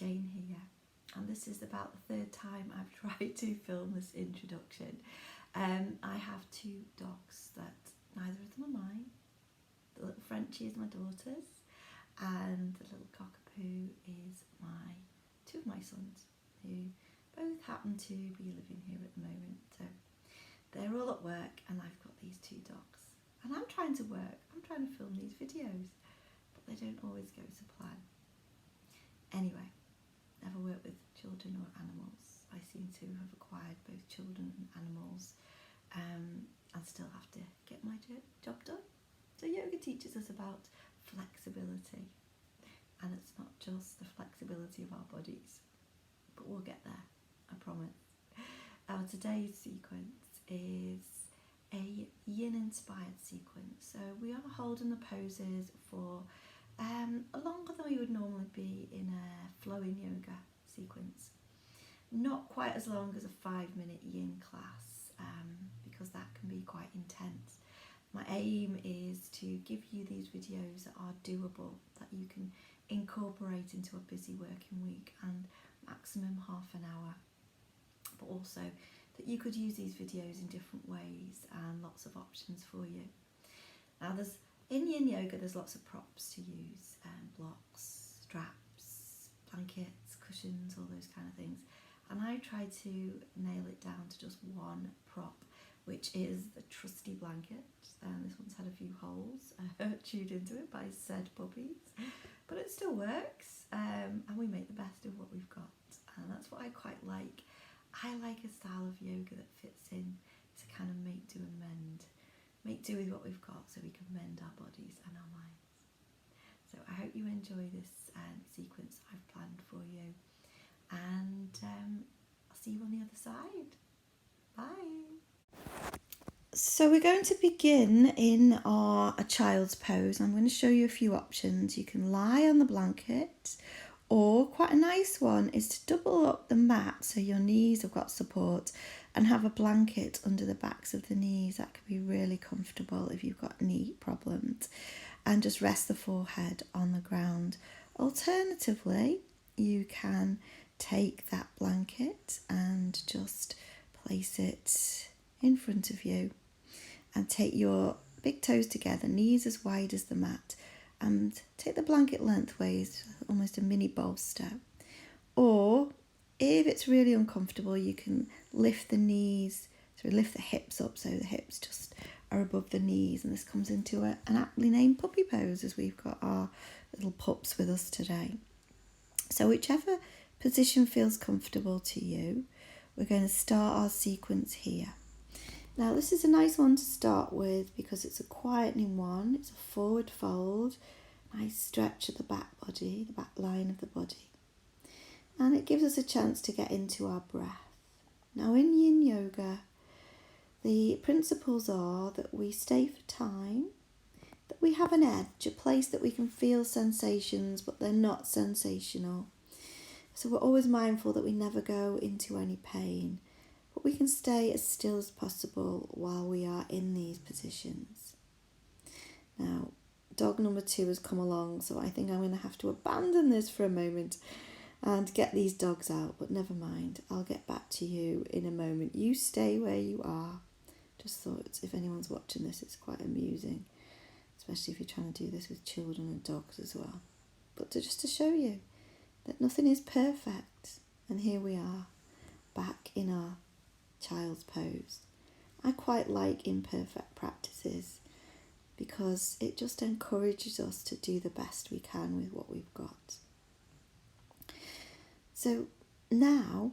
Jane here, and this is about the third time I've tried to film this introduction. I have two dogs that neither of them are mine. The little Frenchie is my daughter's, and the little cockapoo is two of my sons, who both happen to be living here at the moment. So they're all at work and I've got these two dogs, and I'm trying to work, I'm trying to film these videos, but they don't always go to plan. Anyway, never worked with children or animals. I seem to have acquired both children and animals, and still have to get my job done. So yoga teaches us about flexibility, and it's not just the flexibility of our bodies, but we'll get there, I promise. Our today's sequence is a yin inspired sequence, so we are holding the poses for longer than we would normally be in a flowing yoga sequence. Not quite as long as a 5-minute yin class, because that can be quite intense. My aim is to give you these videos that are doable, that you can incorporate into a busy working week, and maximum half an hour, but also that you could use these videos in different ways and lots of options for you. Now in yin yoga there's lots of props to use, blocks, straps, blankets, cushions, all those kind of things, and I try to nail it down to just one prop, which is the trusty blanket. This one's had a few holes chewed into it by said puppies, but it still works, and we make the best of what we've got, and that's what I quite like. I like a style of yoga that fits in to kind of make do and mend. Make do with what we've got so we can mend our bodies and our minds. So I hope you enjoy this sequence I've planned for you, and I'll see you on the other side. Bye. So we're going to begin in a child's pose. I'm going to show you a few options. You can lie on the blanket, or quite a nice one is to double up the mat so your knees have got support, and have a blanket under the backs of the knees. That can be really comfortable if you've got knee problems, and just rest the forehead on the ground. Alternatively, you can take that blanket and just place it in front of you, and take your big toes together, knees as wide as the mat, and take the blanket lengthways, almost a mini bolster. Or if it's really uncomfortable, you can lift the knees, so lift the hips up so the hips just are above the knees, and this comes into an aptly named puppy pose, as we've got our little pups with us today. So whichever position feels comfortable to you, we're going to start our sequence here. Now this is a nice one to start with because it's a quietening one. It's a forward fold, nice stretch of the back body, the back line of the body. And it gives us a chance to get into our breath. Now in yin yoga, the principles are that we stay for time, that we have an edge, a place that we can feel sensations but they're not sensational. So we're always mindful that we never go into any pain, but we can stay as still as possible while we are in these positions. Now, dog number 2 has come along, so I think I'm going to have to abandon this for a moment and get these dogs out, but never mind, I'll get back to you in a moment. You stay where you are. Just thought if anyone's watching this, it's quite amusing, especially if you're trying to do this with children and dogs as well. But just to show you that nothing is perfect, and here we are, back in our child's pose. I quite like imperfect practices because it just encourages us to do the best we can with what we've got. So now,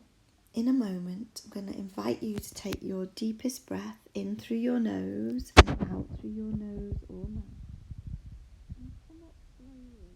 in a moment, I'm going to invite you to take your deepest breath in through your nose and out through your nose or mouth. And come up slowly.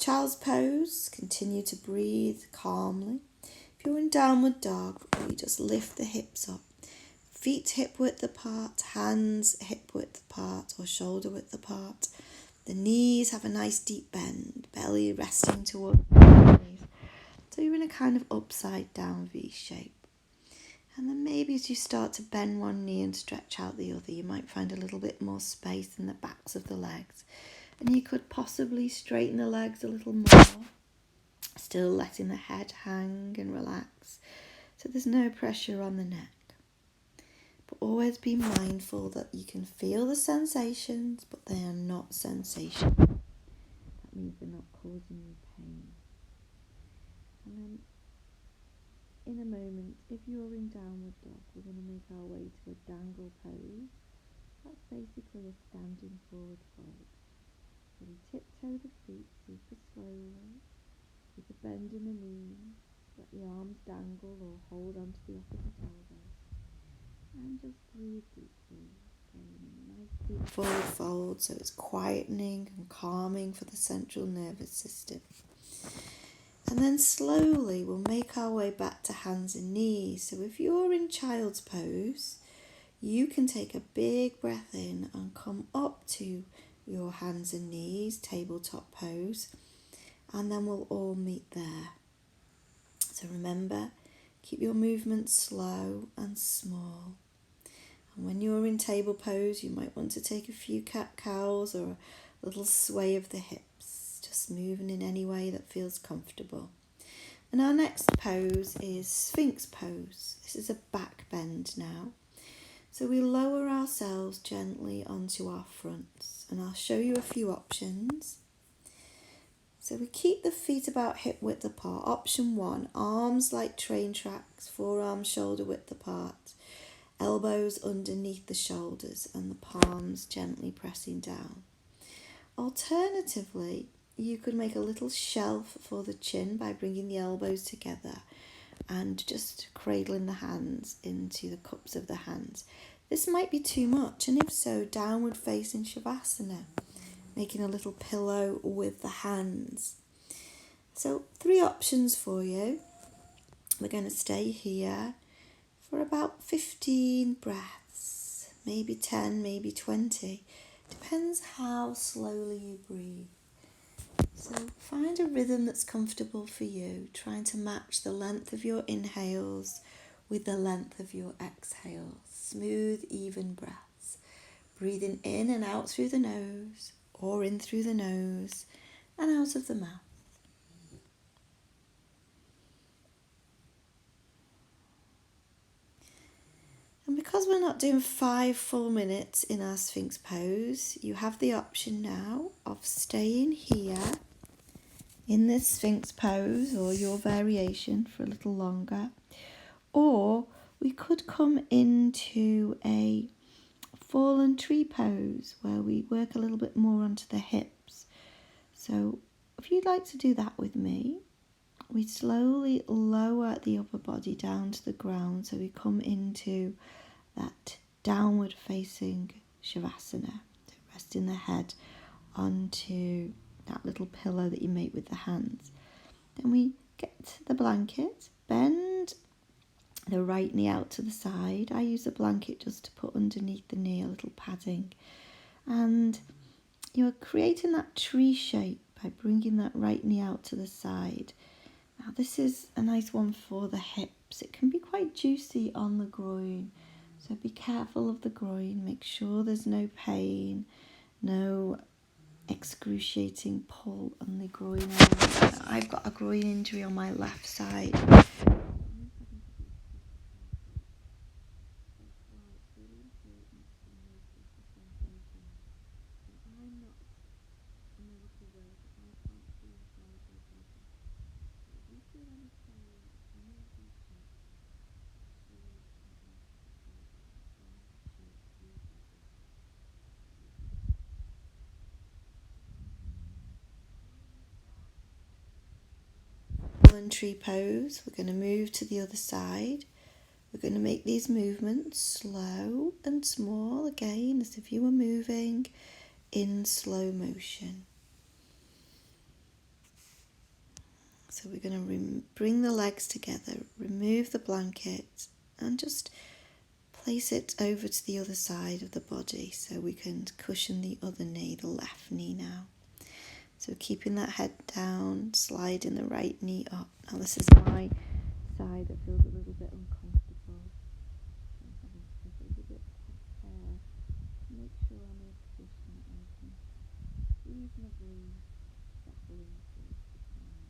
child's pose, continue to breathe calmly. If you're in downward dog, you just lift the hips up. Feet hip width apart, hands hip width apart or shoulder width apart. The knees have a nice deep bend, belly resting towards the knees. So you're in a kind of upside down V shape. And then maybe as you start to bend one knee and stretch out the other, you might find a little bit more space in the backs of the legs. And you could possibly straighten the legs a little more, still letting the head hang and relax. So there's no pressure on the neck. But always be mindful that you can feel the sensations, but they are not sensations. That means they're not causing you pain. And then in a moment, if you're in downward dog, we're going to make our way to a dangle pose. That's basically a standing forward fold. So we tiptoe the feet super slowly, with a bend in the knees, let the arms dangle or hold onto the opposite elbow. And just breathe deeply, again, a nice deep forward fold, so it's quietening and calming for the central nervous system. And then slowly we'll make our way back to hands and knees. So if you're in child's pose, you can take a big breath in and come up to your hands and knees, tabletop pose, and then we'll all meet there. So remember, keep your movements slow and small. And when you're in table pose, you might want to take a few cat-cows or a little sway of the hips, just moving in any way that feels comfortable. And our next pose is Sphinx pose. This is a back bend now. So we lower ourselves gently onto our fronts, and I'll show you a few options. So we keep the feet about hip width apart. Option 1, arms like train tracks, forearms shoulder width apart. Elbows underneath the shoulders and the palms gently pressing down. Alternatively, you could make a little shelf for the chin by bringing the elbows together and just cradling the hands into the cups of the hands. This might be too much, and if so, downward facing Shavasana, making a little pillow with the hands. So 3 options for you. We're going to stay here for about 15 breaths, maybe 10, maybe 20. Depends how slowly you breathe. So find a rhythm that's comfortable for you, trying to match the length of your inhales with the length of your exhales. Smooth, even breaths. Breathing in and out through the nose, or in through the nose and out of the mouth. And because we're not doing 5 full minutes in our Sphinx pose, you have the option now of staying here in this Sphinx pose or your variation for a little longer. Or we could come into a fallen tree pose where we work a little bit more onto the hips. So if you'd like to do that with me, we slowly lower the upper body down to the ground, so we come into that downward facing Shavasana, so resting the head onto that little pillow that you make with the hands. Then we get the blanket, bend the right knee out to the side. I use a blanket just to put underneath the knee, a little padding. And you're creating that tree shape by bringing that right knee out to the side. Now this is a nice one for the hips. It can be quite juicy on the groin, so be careful of the groin. Make sure there's no pain, no excruciating pull on the groin area. I've got a groin injury on my left side. Tree pose. We're going to move to the other side. We're going to make these movements slow and small, again as if you were moving in slow motion. So we're going to bring the legs together, remove the blanket, and just place it over to the other side of the body so we can cushion the other knee, the left knee now. So keeping that head down, sliding the right knee up. Now this is my side that feels a little bit uncomfortable. I'm having to take a little bit of care to make sure I'm in a position that I can reasonably settle into the spine.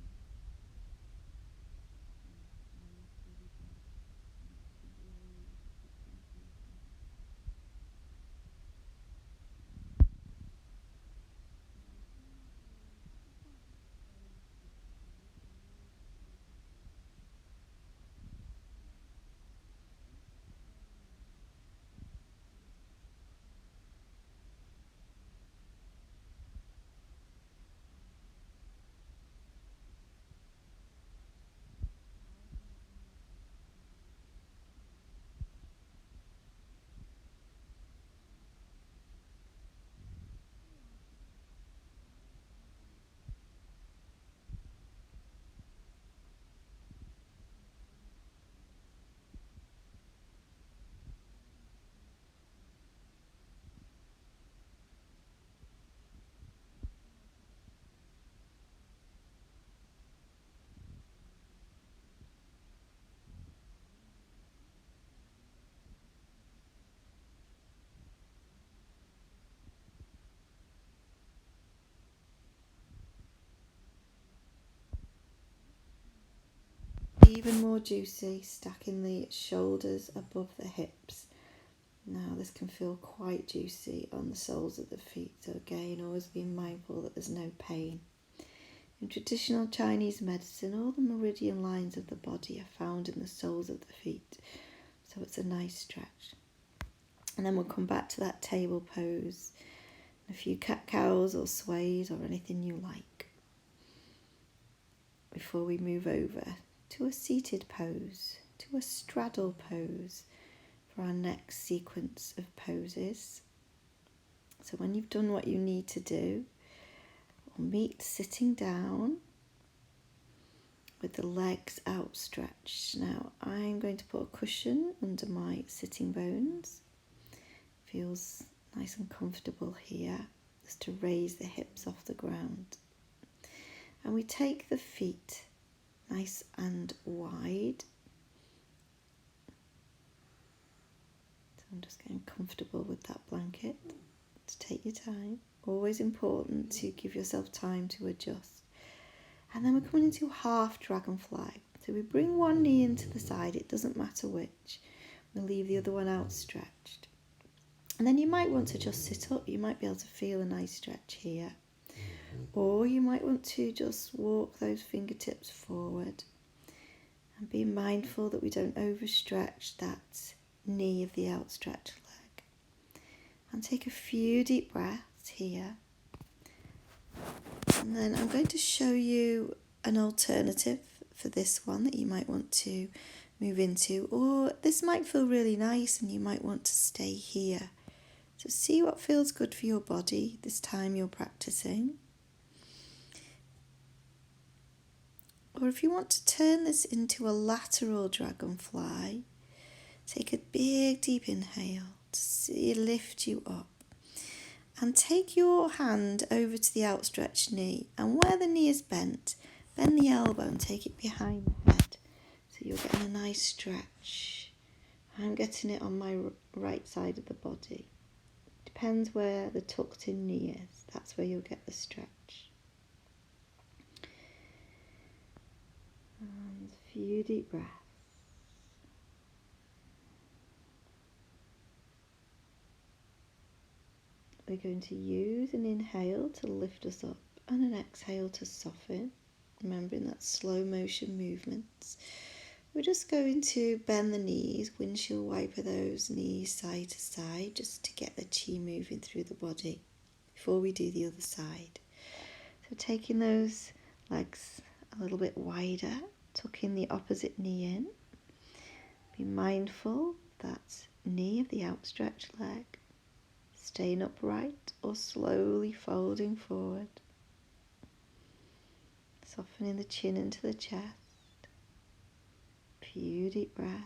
Even more juicy, stacking the shoulders above the hips. Now this can feel quite juicy on the soles of the feet, so again, always being mindful that there's no pain. In traditional Chinese medicine, all the meridian lines of the body are found in the soles of the feet, so it's a nice stretch. And then we'll come back to that table pose, a few cat-cows or sways or anything you like, before we move over to a seated pose, to a straddle pose for our next sequence of poses. So when you've done what you need to do, we'll meet sitting down with the legs outstretched. Now I'm going to put a cushion under my sitting bones. Feels nice and comfortable here, just to raise the hips off the ground. And we take the feet nice and wide. So I'm just getting comfortable with that blanket. To take your time. Always important to give yourself time to adjust. And then we're coming into half dragonfly. So we bring one knee into the side, it doesn't matter which. We'll leave the other one outstretched. And then you might want to just sit up. You might be able to feel a nice stretch here. Or you might want to just walk those fingertips forward and be mindful that we don't overstretch that knee of the outstretched leg. And take a few deep breaths here. And then I'm going to show you an alternative for this one that you might want to move into. Or this might feel really nice and you might want to stay here. So see what feels good for your body this time you're practicing. Or if you want to turn this into a lateral dragonfly, take a big deep inhale to lift you up. And take your hand over to the outstretched knee, and where the knee is bent, bend the elbow and take it behind the head. So you're getting a nice stretch. I'm getting it on my right side of the body. Depends where the tucked in knee is, that's where you'll get the stretch. And a few deep breaths. We're going to use an inhale to lift us up and an exhale to soften, remembering that slow motion movements. We're just going to bend the knees, windshield wiper those knees side to side, just to get the chi moving through the body before we do the other side. So taking those legs a little bit wider, tucking the opposite knee in. Be mindful of that knee of the outstretched leg, staying upright or slowly folding forward. Softening the chin into the chest. Few deep breaths.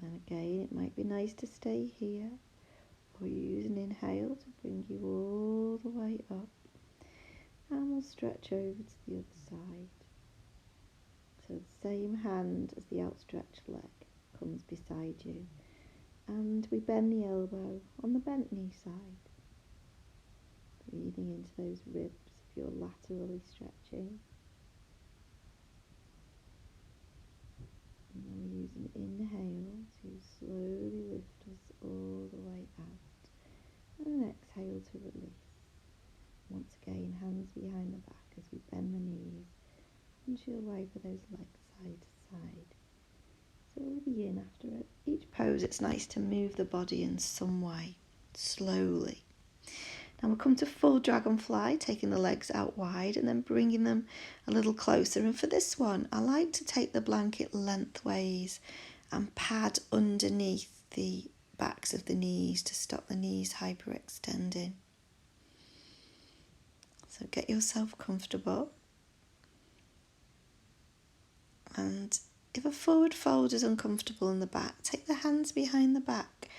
And again, it might be nice to stay here, or use an inhale to bring you all the way up. And we'll stretch over to the other side. So the same hand as the outstretched leg comes beside you. And we bend the elbow on the bent knee side. Breathing into those ribs if you're laterally stretching. And then we use an inhale to slowly lift us all the way out. And an exhale to release. Once again, hands behind the back as we bend the knees. Windshield wiper those legs side to side. So we'll begin after each pose. It's nice to move the body in some way, slowly. Now we'll come to full dragonfly, taking the legs out wide and then bringing them a little closer. And for this one, I like to take the blanket lengthways and pad underneath the backs of the knees to stop the knees hyperextending. So get yourself comfortable. And if a forward fold is uncomfortable in the back, take the hands behind the back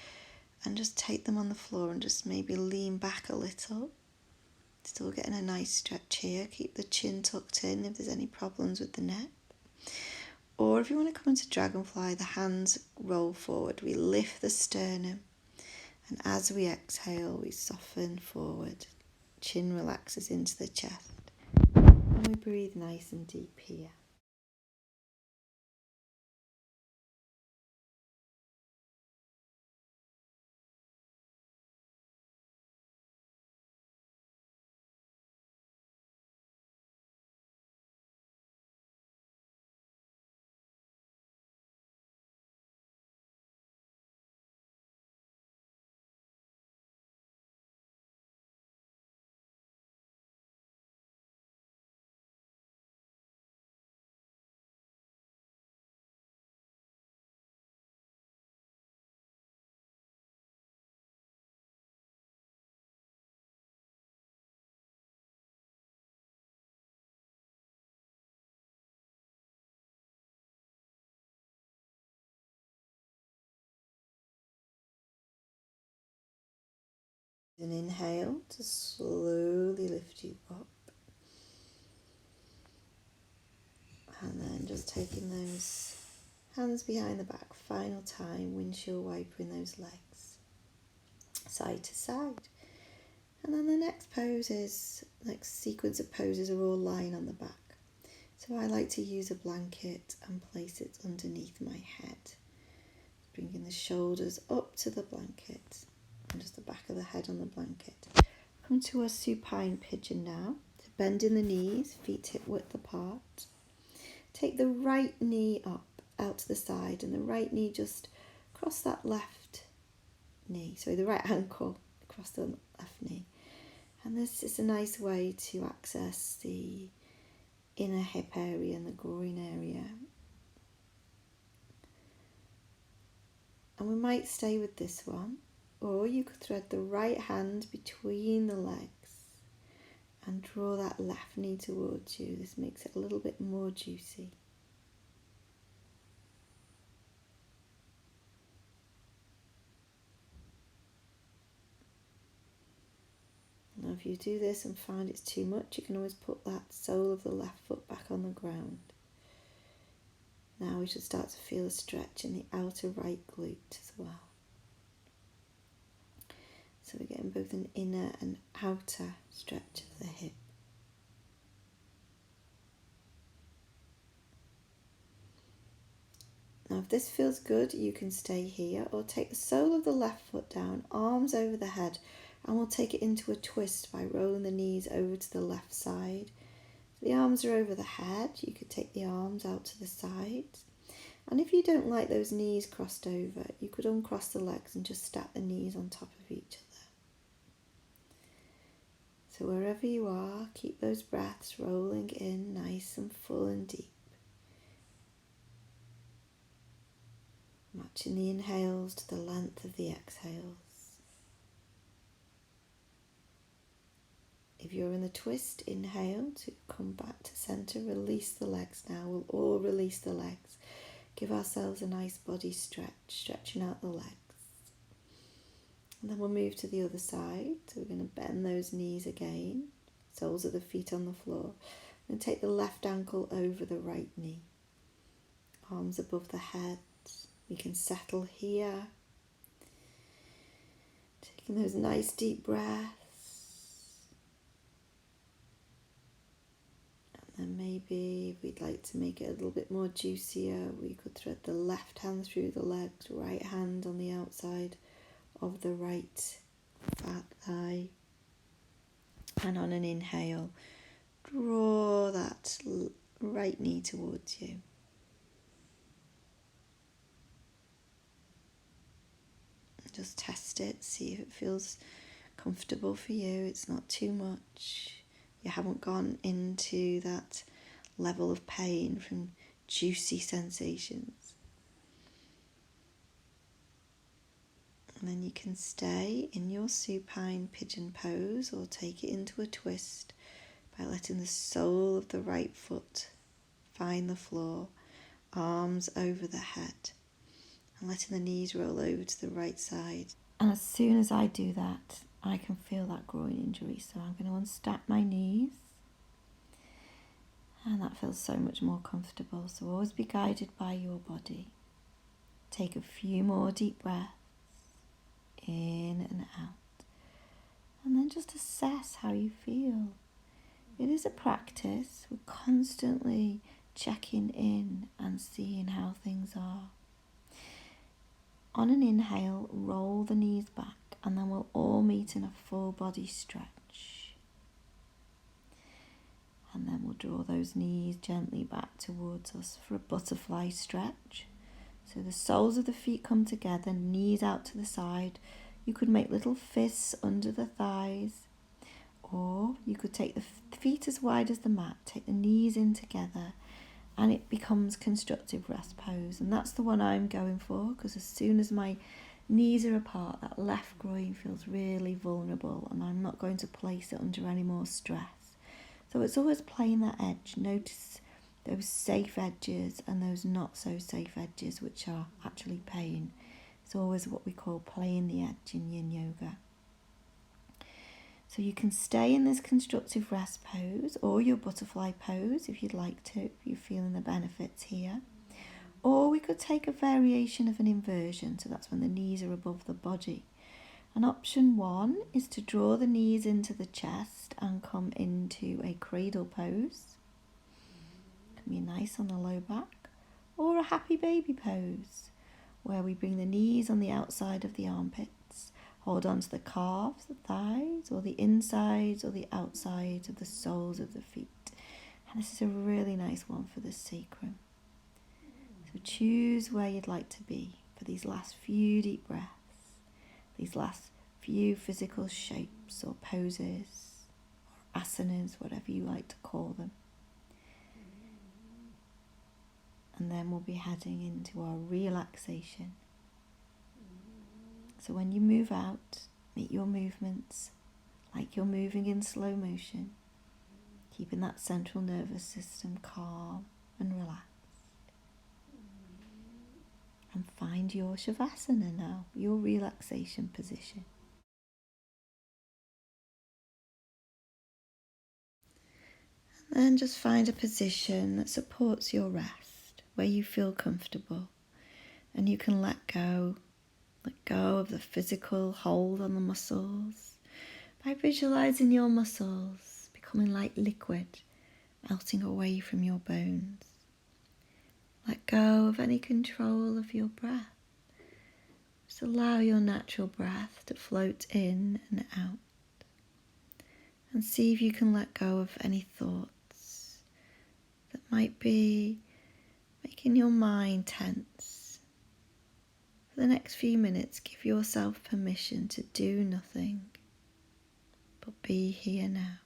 and just take them on the floor and just maybe lean back a little. Still getting a nice stretch here. Keep the chin tucked in if there's any problems with the neck. Or if you want to come into dragonfly, the hands roll forward. We lift the sternum. And as we exhale, we soften forward. Chin relaxes into the chest. And we breathe nice and deep here. An inhale to slowly lift you up. And then just taking those hands behind the back, final time, windshield wipering those legs side to side. And then the next sequence of poses are all lying on the back. So I like to use a blanket and place it underneath my head, bringing the shoulders up to the blanket and just the back of the head on the blanket. Come to a supine pigeon now. So bend in the knees, feet hip width apart. Take the right knee up, out to the side, and the right knee just across that left knee. Sorry, the right ankle across the left knee. And this is a nice way to access the inner hip area and the groin area. And we might stay with this one, or you could thread the right hand between the legs and draw that left knee towards you. This makes it a little bit more juicy. Now if you do this and find it's too much, you can always put that sole of the left foot back on the ground. Now we should start to feel a stretch in the outer right glute as well. So we're getting both an inner and outer stretch of the hip. Now if this feels good, you can stay here or take the sole of the left foot down, arms over the head, and we'll take it into a twist by rolling the knees over to the left side. So the arms are over the head. You could take the arms out to the sides. And if you don't like those knees crossed over, you could uncross the legs and just stack the knees on top of each other. So wherever you are, keep those breaths rolling in nice and full and deep. Matching the inhales to the length of the exhales. If you're in the twist, inhale to come back to center. Release the legs now. We'll all release the legs. Give ourselves a nice body stretch, stretching out the legs. And then we'll move to the other side. So we're going to bend those knees again. Soles of the feet on the floor. And take the left ankle over the right knee. Arms above the head. We can settle here. Taking those nice deep breaths. And maybe if we'd like to make it a little bit more juicier, we could thread the left hand through the legs, right hand on the outside of the right fat thigh. And on an inhale, draw that right knee towards you. Just test it, see if it feels comfortable for you. It's not too much. You haven't gone into that level of pain from juicy sensations. And then you can stay in your supine pigeon pose or take it into a twist by letting the sole of the right foot find the floor, arms over the head, and letting the knees roll over to the right side. And as soon as I do that, I can feel that groin injury, so I'm going to unstack my knees, and that feels so much more comfortable. So always be guided by your body. Take a few more deep breaths, in and out, and then just assess how you feel. It is a practice. We're constantly checking in and seeing how things are. On an inhale, roll the knees back, and then we'll all meet in a full body stretch. And then we'll draw those knees gently back towards us for a butterfly stretch. So the soles of the feet come together, knees out to the side. You could make little fists under the thighs, or you could take the feet as wide as the mat, take the knees in together, and it becomes constructive rest pose. And that's the one I'm going for, because as soon as my knees are apart, that left groin feels really vulnerable, and I'm not going to place it under any more stress. So it's always playing that edge. Notice those safe edges and those not so safe edges, which are actually pain. It's always what we call playing the edge in yin yoga. So you can stay in this constructive rest pose or your butterfly pose if you'd like to, if you're feeling the benefits here. Or we could take a variation of an inversion, so that's when the knees are above the body. And option 1 is to draw the knees into the chest and come into a cradle pose. Can be nice on the low back. Or a happy baby pose, where we bring the knees on the outside of the armpits. Hold on to the calves, the thighs, or the insides or the outsides of the soles of the feet. And this is a really nice one for the sacrum. So choose where you'd like to be for these last few deep breaths, these last few physical shapes or poses, or asanas, whatever you like to call them. And then we'll be heading into our relaxation. So when you move out, make your movements like you're moving in slow motion, keeping that central nervous system calm and relaxed. And find your shavasana now, your relaxation position. And then just find a position that supports your rest, where you feel comfortable, and you can let go of the physical hold on the muscles by visualizing your muscles becoming like liquid, melting away from your bones. Let go of any control of your breath. Just allow your natural breath to float in and out. And see if you can let go of any thoughts that might be making your mind tense. For the next few minutes, give yourself permission to do nothing, but be here now.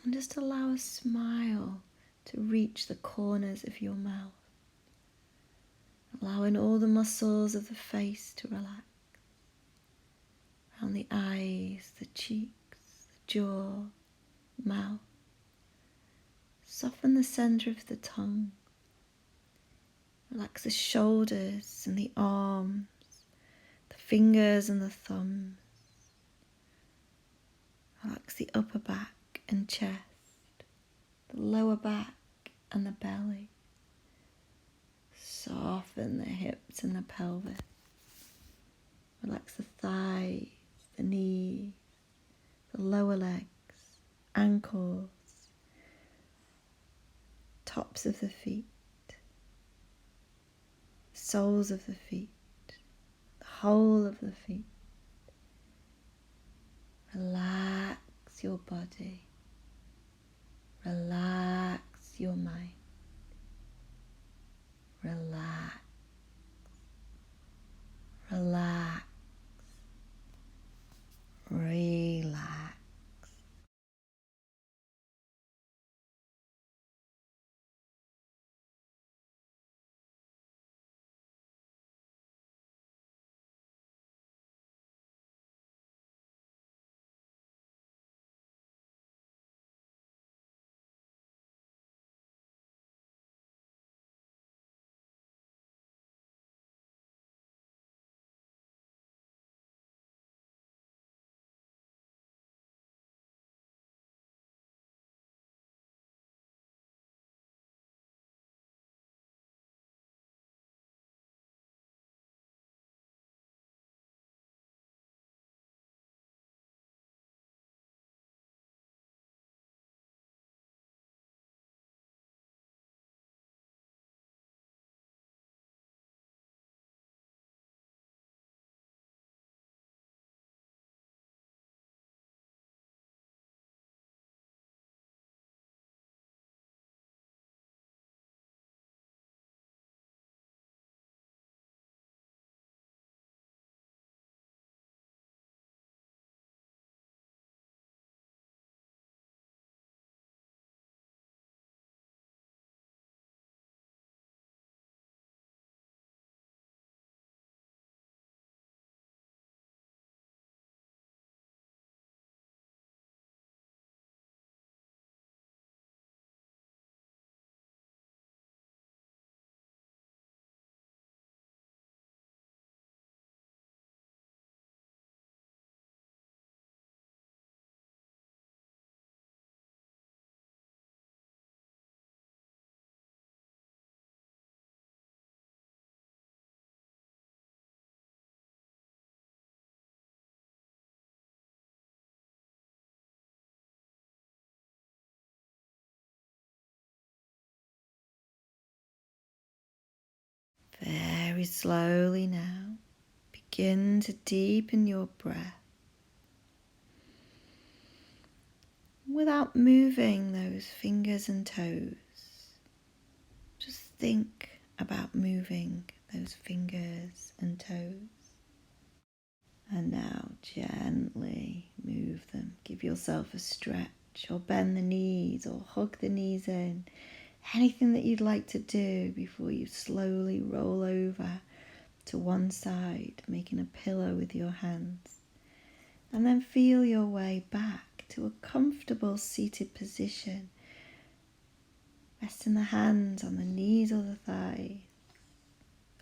And just allow a smile to reach the corners of your mouth. allowing all the muscles of the face to relax, around the eyes, the cheeks, the jaw, mouth. Soften the center of the tongue. Relax the shoulders and the arms, the fingers and the thumbs. Relax the upper back and chest, the lower back and the belly. Soften the hips and the pelvis. Relax the thighs, the knees, the lower legs, ankles, tops of the feet, soles of the feet, the whole of the feet. Relax your body. Relax your mind. Relax. Relax. Relax. Very slowly now, begin to deepen your breath without moving those fingers and toes. Just think about moving those fingers and toes. And now gently move them. Give yourself a stretch or bend the knees or hug the knees in. Anything that you'd like to do before you slowly roll over to one side, making a pillow with your hands. And then feel your way back to a comfortable seated position. Resting the hands on the knees or the thighs.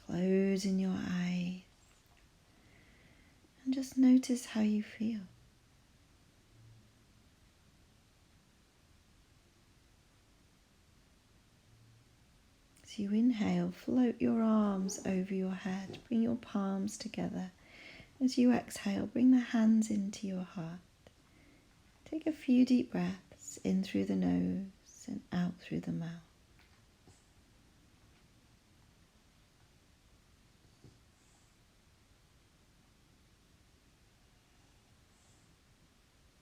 Closing your eyes. And just notice how you feel. As you inhale, float your arms over your head. Bring your palms together. As you exhale, bring the hands into your heart. Take a few deep breaths in through the nose and out through the mouth.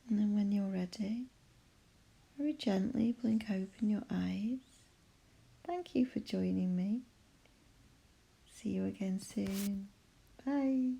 And then when you're ready, very gently blink open your eyes. Thank you for joining me. See you again soon. Bye.